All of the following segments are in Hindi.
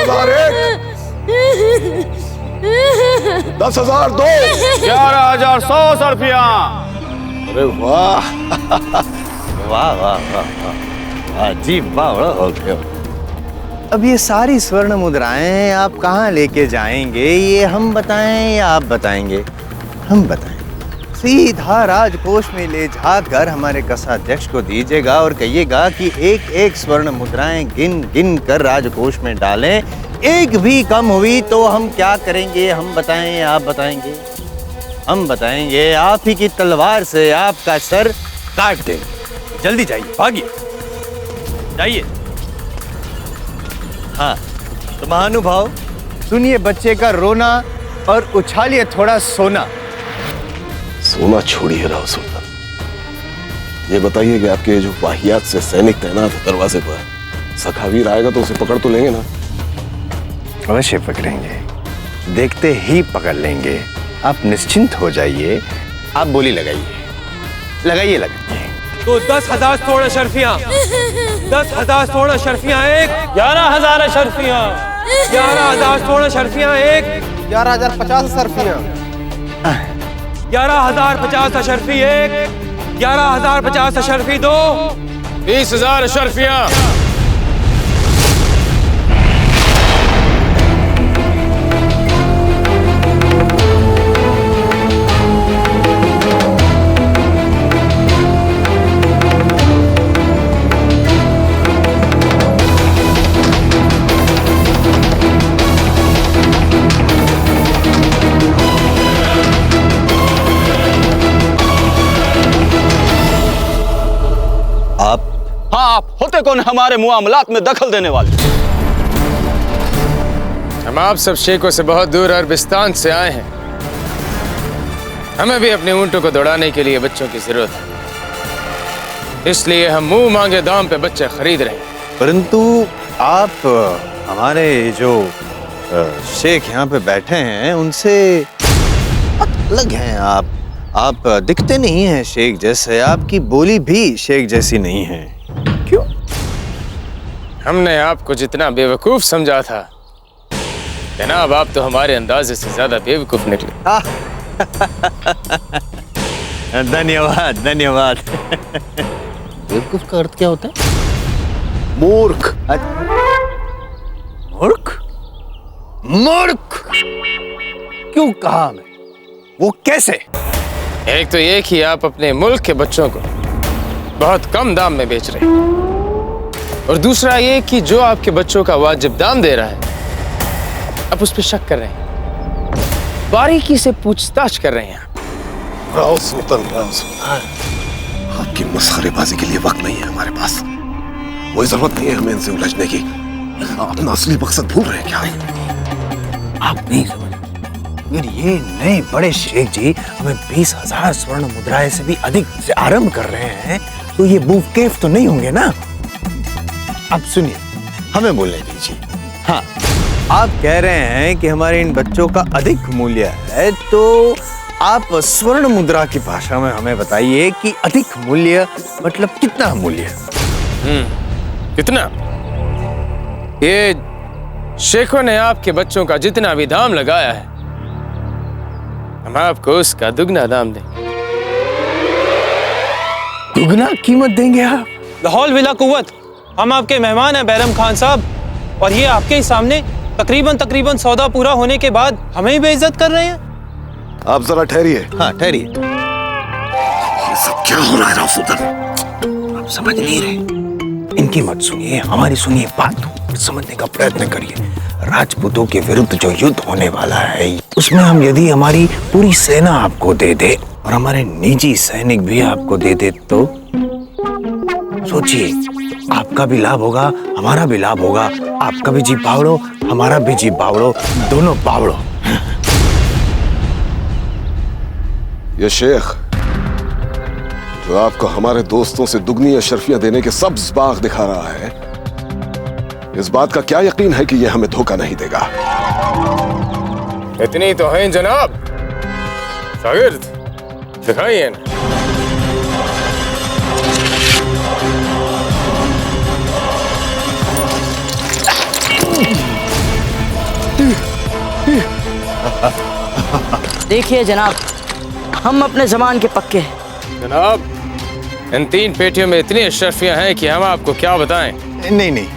10,001, 10,002, 11,100 सरफियां। अरे वाह वाह वाह वाह वाह जी, वाह हो गया। अब ये सारी स्वर्ण मुद्राएं आप कहाँ लेके जाएंगे, ये हम बताएं या आप बताएंगे? हम बताएं। सीधा राजकोष में ले जाकर हमारे कोषाध्यक्ष को दीजिएगा और कहिएगा कि एक एक स्वर्ण मुद्राएं गिन गिन कर राजकोष में डालें। एक भी कम हुई तो हम क्या करेंगे, हम बताएं या आप बताएंगे? हम बताएंगे। आप ही की तलवार से आपका सर काट देंगे। जल्दी जाइए, भागिए, जाइए। हाँ तो महानुभाव, सुनिए बच्चे का रोना और उछालिए थोड़ा सोना। सोना छोड़िए राव सुल्तान, ये बताइए कि आपके जो वाहियात से सैनिक तैनात है दरवाजे पर, सखावीर आएगा तो उसे पकड़ तो लेंगे ना? अवश्य पकड़ेंगे, देखते ही पकड़ लेंगे। आप निश्चिंत हो जाइए। आप बोली लगाइए, लगाइए लगाइए। तो 10,000 स्वर्ण शर्फियां, 10,000 स्वर्ण शर्फियां एक, 11,000 अशर्फियां। 11,000 स्वर्ण शर्फियां एक, 11,050 सरफियां, 11,050 अशर्फी एक, 11,050 अशर्फी दो, 20,000 अशर्फियां। हाँ, आप होते कौन हमारे मुआमलात में दखल देने वाले? हम आप सब शेखों से बहुत दूर अरबिस्तान से आए हैं। हमें भी अपने ऊंटों को दौड़ाने के लिए बच्चों की जरूरत है, इसलिए हम मुंह मांगे दाम पे बच्चे खरीद रहे हैं। परंतु आप हमारे जो शेख यहाँ पे बैठे हैं उनसे अलग हैं। आप दिखते नहीं हैं शेख जैसे, आपकी बोली भी शेख जैसी नहीं है। क्यों? हमने आपको जितना बेवकूफ समझा था जनाब, आप तो हमारे अंदाजे से ज्यादा बेवकूफ निकले। धन्यवाद धन्यवाद। बेवकूफ का अर्थ क्या होता है? मूर्ख। मूर्ख? मूर्ख क्यों कहा मैं? वो कैसे? एक तो ये कि आप अपने मुल्क के बच्चों को बहुत कम दाम में बेच रहे हैं, और दूसरा ये कि जो आपके बच्चों का वाजिब दाम दे रहा है आप उस पर शक कर रहे हैं, बारीकी से पूछताछ कर रहे हैं। राव सुल्तान, आपकी मस्खरेबाजी के लिए वक्त नहीं है हमारे पास। कोई जरूरत नहीं है हमें इनसे उलझने की। अपना असली मकसद भूल रहे हैं क्या? आप नहीं समझ, अगर ये नए बड़े शेख जी हमें 20,000 स्वर्ण मुद्राएं से भी अधिक से आरंभ कर रहे हैं तो ये बेवकूफ तो नहीं होंगे ना? अब सुनिए, हमें बोलने दीजिए। हाँ, आप कह रहे हैं कि हमारे इन बच्चों का अधिक मूल्य है, तो आप स्वर्ण मुद्रा की भाषा में हमें बताइए कि अधिक मूल्य मतलब कितना मूल्य? कितना? ये शेखों ने आपके बच्चों का जितना भी दाम लगाया है हम आपको उसका दुगना दाम देंगे। दुगना कीमत देंगे आप? लाहौल विला कुव्वत, हम आपके मेहमान हैं बैरम खान साहब, और ये आपके ही सामने तकरीबन सौदा पूरा होने के बाद हमें ही बेइज्जत कर रहे हैं। आप जरा ठहरिए। हाँ ठहरिए। ये सब क्या हो रहा है राव सुल्तान? आप समझ नहीं रहे, इनकी मत सुनिए, हमारी सुनिए बात, समझने का प्रयत्न करिए। राजपूतों के विरुद्ध जो युद्ध होने वाला है उसमें हम यदि हमारी पूरी सेना आपको दे दे और हमारे निजी सैनिक भी आपको दे दे तो सोचिए, आपका भी लाभ होगा, हमारा भी लाभ होगा। आपका भी जी बावड़ो, हमारा भी जी बावड़ो, दोनों बावड़ो। ये शेख जो आपको हमारे दोस्तों से दुगनी अशर्फियां देने के सब्ज बाग दिखा रहा है, इस बात का क्या यकीन है कि यह हमें धोखा नहीं देगा? इतनी तो है जनाब। शागिर्द दिखाइए ना। देखिए जनाब, हम अपने जमान के पक्के हैं। जनाब, इन 3 पेटियों में इतनी अशरफियां हैं कि हम आपको क्या बताएं। नहीं नहीं,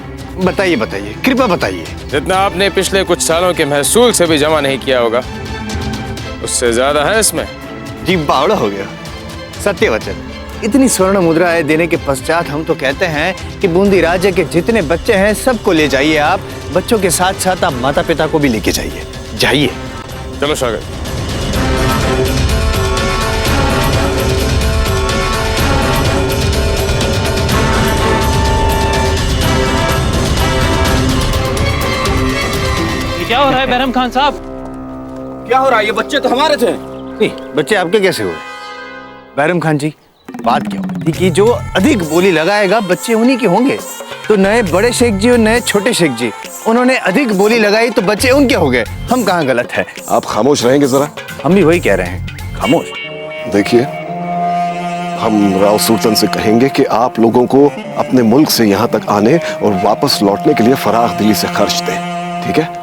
बताइए बताइए, कृपया बताइए। जितना आपने पिछले कुछ सालों के महसूल से भी जमा नहीं किया होगा, उससे ज्यादा है इसमें। जी बावड़ा हो गया। सत्य वचन, इतनी स्वर्ण मुद्राएं देने के पश्चात हम तो कहते हैं कि बूंदी राज्य के जितने बच्चे हैं सबको ले जाइए आप। बच्चों के साथ साथ आप माता पिता को भी लेके जाइए। जाइए। चलो शागिर्द। क्या हो रहा है बैरम खान साहब? क्या हो रहा है? ये बच्चे तो हमारे थे। नहीं, बच्चे आपके कैसे हुए? बैरम खान जी, बात क्या हुई थी कि जो अधिक बोली लगाएगा बच्चे उन्हीं के होंगे। तो नए बड़े शेख जी और नए छोटे शेख जी, उन्होंने अधिक बोली लगाई तो बच्चे उनके हो गए। हम कहाँ गलत है? आप खामोश रहेंगे जरा? हम भी वही कह रहे हैं, खामोश। देखिए, हम राव सुल्तान से कहेंगे कि आप लोगों को अपने मुल्क से यहाँ तक आने और वापस लौटने के लिए फराख दिली से खर्च दें, ठीक है?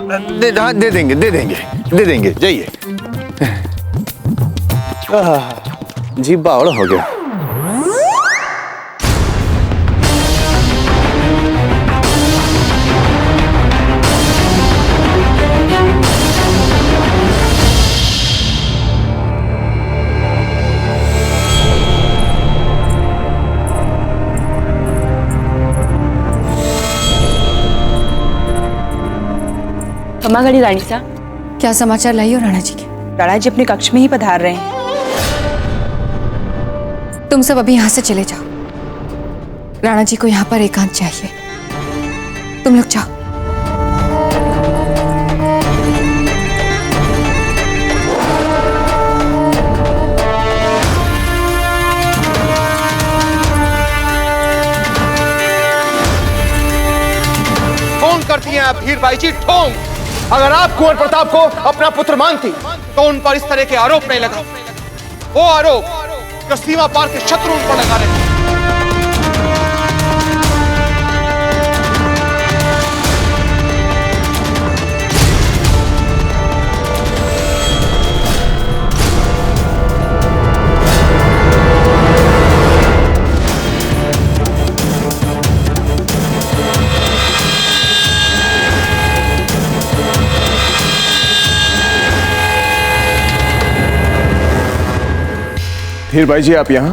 दे देंगे। जाइए। जी बावड़ा हो गया। खमागढ़ी रानी साहब, क्या समाचार लाई हो राणा जी के? राणा जी अपने कक्ष में ही पधार रहे हैं। तुम सब अभी यहाँ से चले जाओ। राणा जी को यहाँ पर एकांत चाहिए। तुम लोग जाओ। कौन करती हैं आप हीरबाई जी ठोंग? अगर आप कुंवर प्रताप को अपना पुत्र मानती तो उन पर इस तरह के आरोप नहीं लगा। वो आरोप जो सीमा पार के शत्रु उन पर लगा रहे हैं। हीरबाई जी, आप यहाँ?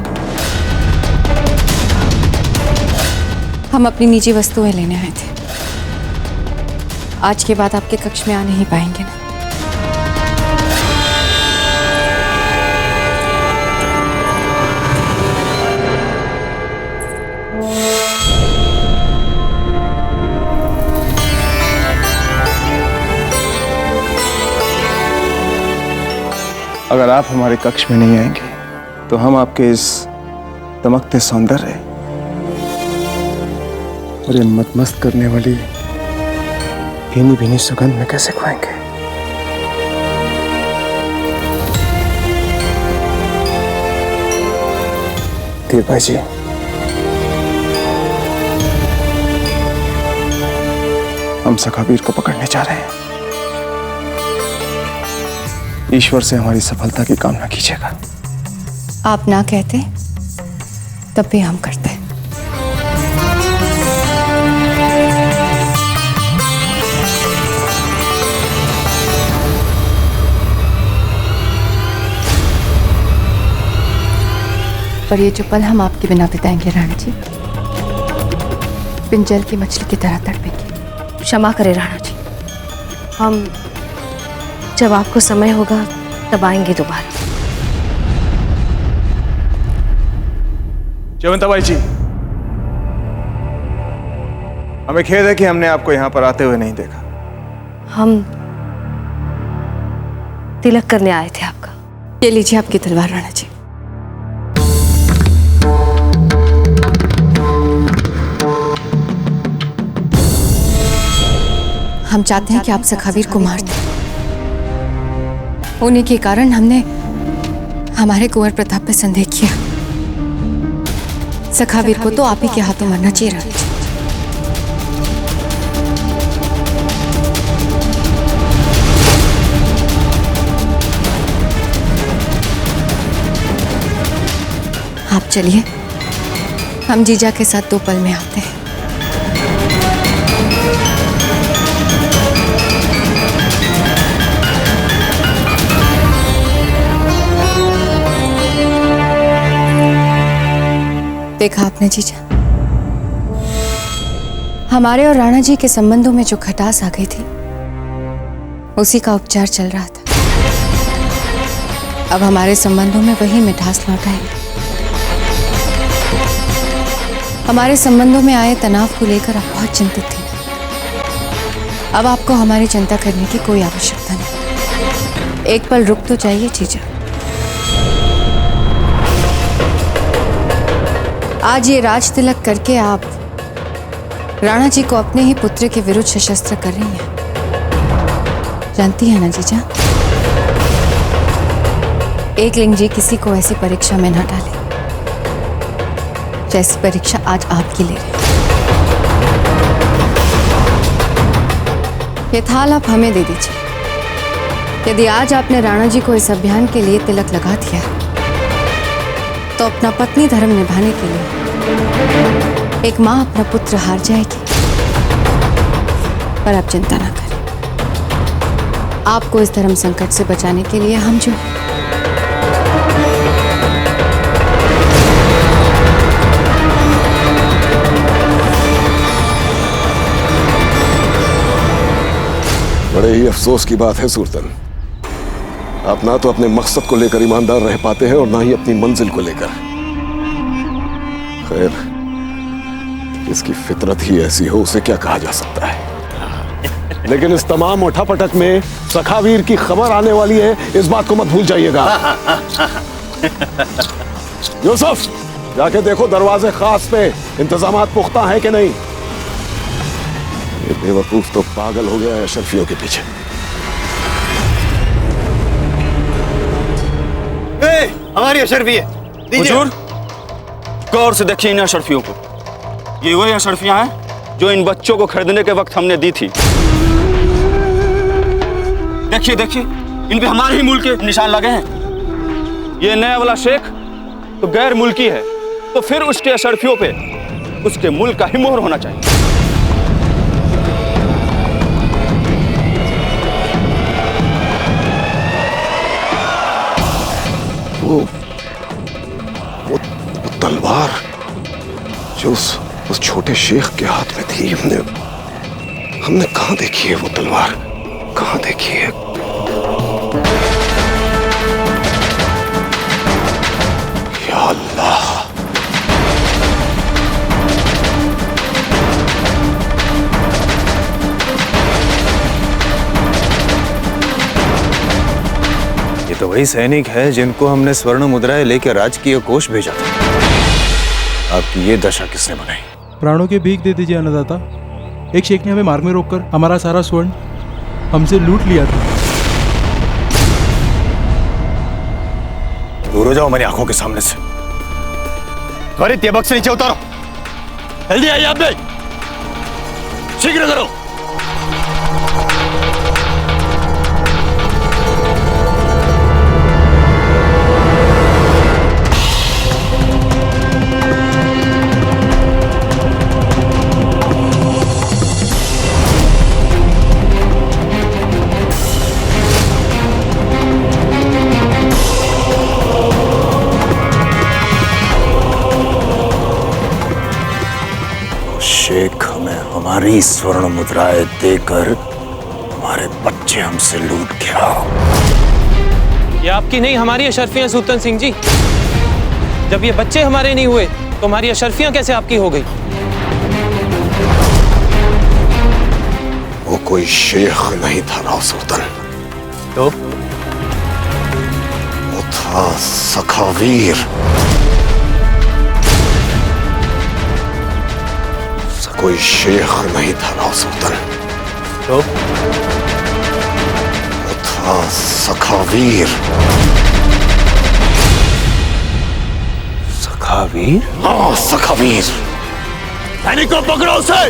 हम अपनी निजी वस्तुएं लेने आए थे। आज के बाद आपके कक्ष में आ नहीं पाएंगे ना? अगर आप हमारे कक्ष में नहीं आएंगे तो हम आपके इस दमकते सौंदर्य और ये मतमस्त करने वाली भीनी भीनी सुगंध में कैसे खुआएंगे? हीरबाई जी, हम सखावीर को पकड़ने जा रहे हैं। ईश्वर से हमारी सफलता की कामना कीजिएगा। आप ना कहते तब भी हम करते। पर ये जो पल हम आपके बिना बिताएंगे राणा जी, बिन जल की मछली की तरह तड़पेंगे। क्षमा करें राणा जी, हम जब आपको समय होगा तब आएंगे दोबारा। जयवंताबाई जी, हमें खेद है कि हमने आपको यहां पर आते हुए नहीं देखा। हम तिलक करने आए थे आपका। ये लीजिए आपकी तलवार राणा जी। हम चाहते हैं कि आप सखावीर को मार दें। उन्हीं के कारण हमने हमारे कुंवर प्रताप पे संदेह किया। सखावीर को तो आप ही के हाथों मरना चाहिए राणा जी। आप चलिए, हम जीजा के साथ 2 पल में आते हैं। देखा आपने जीजा, हमारे और राणा जी के संबंधों में जो खटास आ गई थी, उसी का उपचार चल रहा था। अब हमारे संबंधों में वही मिठास लौट आएगी। हमारे संबंधों में आए तनाव को लेकर आप बहुत चिंतित थी। अब आपको हमारी चिंता करने की कोई आवश्यकता नहीं। एक पल रुक तो जाइए जीजा। आज ये राज तिलक करके आप राणा जी को अपने ही पुत्र के विरुद्ध सशस्त्र कर रही हैं। जानती है ना जीजा, एकलिंग जी किसी को ऐसी परीक्षा में न डाले जैसी परीक्षा आज आपकी ले रहे हैं। ये थाल आप हमें दे दीजिए। यदि आज आपने राणा जी को इस अभियान के लिए तिलक लगा दिया, तो अपना पत्नी धर्म निभाने के लिए एक माँ अपना पुत्र हार जाएगी। पर आप चिंता ना करें, आपको इस धर्म संकट से बचाने के लिए हम जो हैं। बड़े ही अफसोस की बात है सुल्तान, आप ना तो अपने मकसद को लेकर ईमानदार रह पाते हैं और ना ही अपनी मंजिल को लेकर। खैर, इसकी फितरत ही ऐसी हो, उसे क्या कहा जा सकता है। लेकिन इस तमाम उठापटक में सखावीर की खबर आने वाली है, इस बात को मत भूल जाइएगा। यूसुफ, जाके देखो दरवाजे खास पे इंतजामात पुख्ता हैं कि नहीं। ये बेवकूफ तो पागल हो गया है अशरफियों के पीछे। हमारी अशरफी है। हुजूर, गौर से देखिए इन अशरफियों को। ये वही अशरफियां हैं जो इन बच्चों को खरीदने के वक्त हमने दी थी। देखिए देखिए, इन पे हमारे ही मुल्क के निशान लगे हैं। ये नया वाला शेख तो गैर मुल्की है, तो फिर उसके अशरफियों पे उसके मुल्क का ही मोहर होना चाहिए। वो तलवार जो उस छोटे शेख के हाथ में थी, हमने कहाँ देखी है वो तलवार? कहाँ देखी है? या अल्लाह, ये तो वही सैनिक है जिनको हमने स्वर्ण मुद्राएं लेकर राजकीय कोष भेजा था। आपकी ये दशा किसने बनाई? प्राणों के भीख दे दीजिए अन्नदाता। एक शेख ने हमें मार्ग में रोककर हमारा सारा स्वर्ण हमसे लूट लिया था। दूर हो जाओ मेरी आंखों के सामने से। त्वरित ये बक्स से नीचे उतारो। जल्दी आइए आप भी, शीघ्र करो। शेख हमें हमारी स्वर्ण मुद्राएं देकर हमारे बच्चे हमसे लूट गया। ये आपकी नहीं, हमारी अशरफियां सुल्तान सिंह जी। जब ये बच्चे हमारे नहीं हुए तो हमारी अशरफियां कैसे आपकी हो गई? वो कोई शेख नहीं था राव सुल्तान, तो वो था सखावीर। कोई शेख नहीं था राव सुल्तान, तो वो था सखावीर। सखावीर? हाँ, सखावीर। सैनिक को पकड़ो उसे।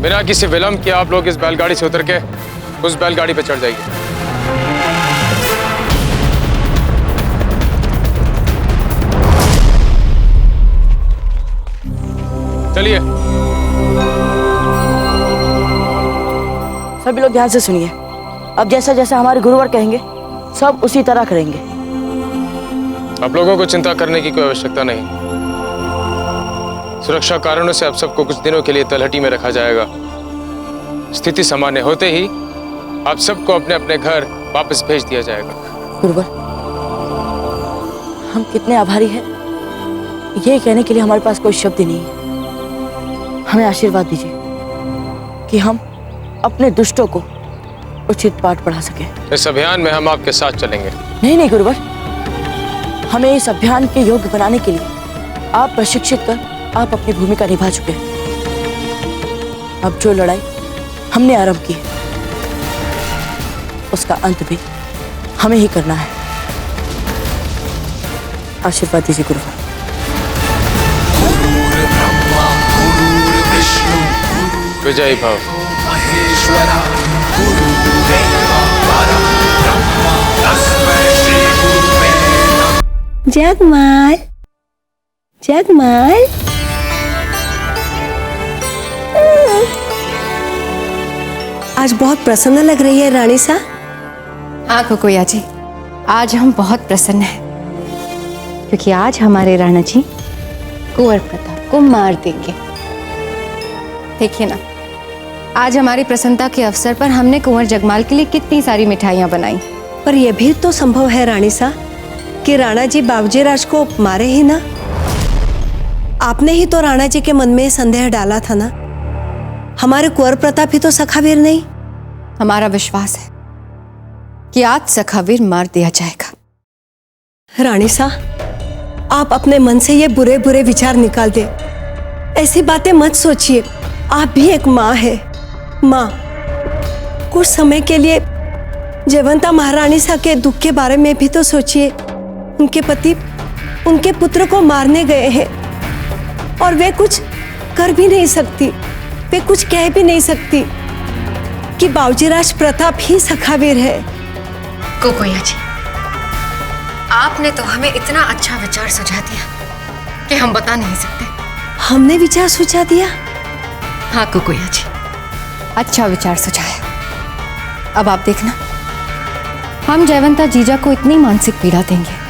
बिना किसी विलंब के आप लोग इस बैलगाड़ी से उतर के उस बैलगाड़ी पे चढ़ जाइए। चलिए। सभी लोग ध्यान से सुनिए। अब जैसा जैसा हमारे गुरुवर कहेंगे सब उसी तरह करेंगे। आप लोगों को चिंता करने की कोई आवश्यकता नहीं। सुरक्षा कारणों से आप सबको कुछ दिनों के लिए तलहटी में रखा जाएगा। स्थिति सामान्य होते ही आप सबको अपने अपने घर वापस भेज दिया जाएगा। गुरुवर, हम कितने आभारी हैं, ये कहने के लिए हमारे पास कोई शब्द नहीं है। हमें आशीर्वाद दीजिए कि हम अपने दुष्टों को उचित पाठ पढ़ा सके। इस अभियान में हम आपके साथ चलेंगे। नहीं नहीं गुरुवर, हमें इस अभियान के योग्य बनाने के लिए आप प्रशिक्षित कर आप अपनी भूमिका निभा चुके हैं। अब जो लड़ाई हमने आरंभ की है उसका अंत भी हमें ही करना है। आशीर्वाद दीजिए गुरुवर। विजयी भव। जगमाल, जगमाल, आज बहुत प्रसन्न लग रही है रानी सा। हाँ कोकोया जी, आज हम बहुत प्रसन्न हैं क्योंकि आज हमारे राणा जी कुंवर प्रताप को मार देंगे। देखिए ना, आज हमारी प्रसन्नता के अवसर पर हमने कुंवर जगमाल के लिए कितनी सारी मिठाइयाँ बनाई। पर यह भी तो संभव है रानी सा कि राणा जी बाबूजी राज को मारे ही ना। आपने ही तो राणा जी के मन में संदेह डाला था ना। हमारे कुंवर प्रताप ही तो सखावीर नहीं। हमारा विश्वास है कि आज सखावीर मार दिया जाएगा। रानी सा, आप अपने मन से ये बुरे बुरे विचार निकाल दे। ऐसी बातें मत सोचिए। आप भी एक माँ है। माँ, कुछ समय के लिए जयवंता महारानी सा के दुख के बारे में भी तो सोचिए। उनके पति उनके पुत्र को मारने गए हैं और वे कुछ कर भी नहीं सकती, वे कुछ कह भी नहीं सकती कि बाबूजीराज प्रताप ही सखावीर है। कोकोया जी, आपने तो हमें इतना अच्छा विचार सुझा दिया कि हम बता नहीं सकते। हमने विचार सुझा दिया? हाँ कोकोया जी, अच्छा विचार सुझाया। अब आप देखना, हम जयवंता जीजा को इतनी मानसिक पीड़ा देंगे,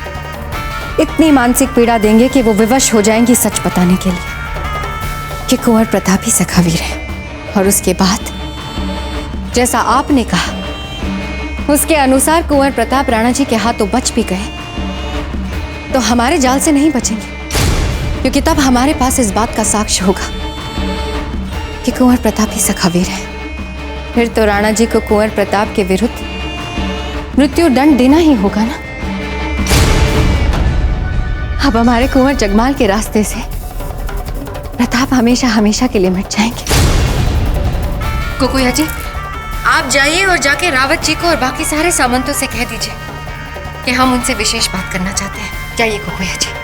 इतनी मानसिक पीड़ा देंगे कि वो विवश हो जाएंगी सच बताने के लिए कि कुंवर प्रताप ही सखावीर है। और उसके बाद जैसा आपने कहा उसके अनुसार कुंवर प्रताप राणा जी के हाथों बच भी गए तो हमारे जाल से नहीं बचेंगे, क्योंकि तब हमारे पास इस बात का साक्ष्य होगा कि कुंवर प्रताप ही सखावीर है। फिर तो राणा जी को कुंवर प्रताप के विरुद्ध मृत्यु दंड देना ही होगा ना। अब हमारे कुंवर जगमाल के रास्ते से प्रताप हमेशा हमेशा के लिए मिट जाएंगे। कोकोया जी, आप जाइए और जाके रावत जी को और बाकी सारे सामंतों से कह दीजिए कि हम उनसे विशेष बात करना चाहते हैं। जाइए कोकोया जी।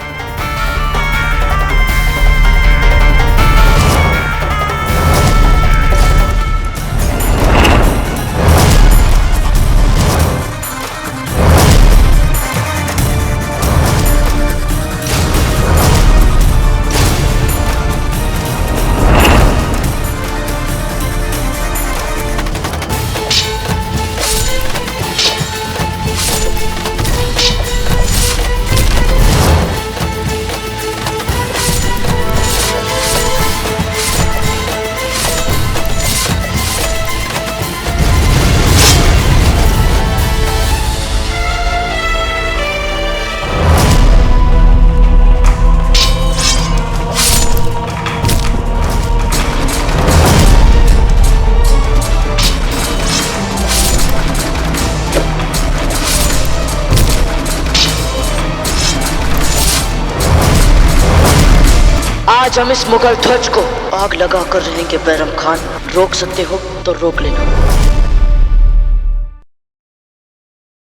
आज हम इस मुगल ध्वज को आग लगा कर रहेंगे। बैरम खान, रोक सकते हो तो रोक लेना।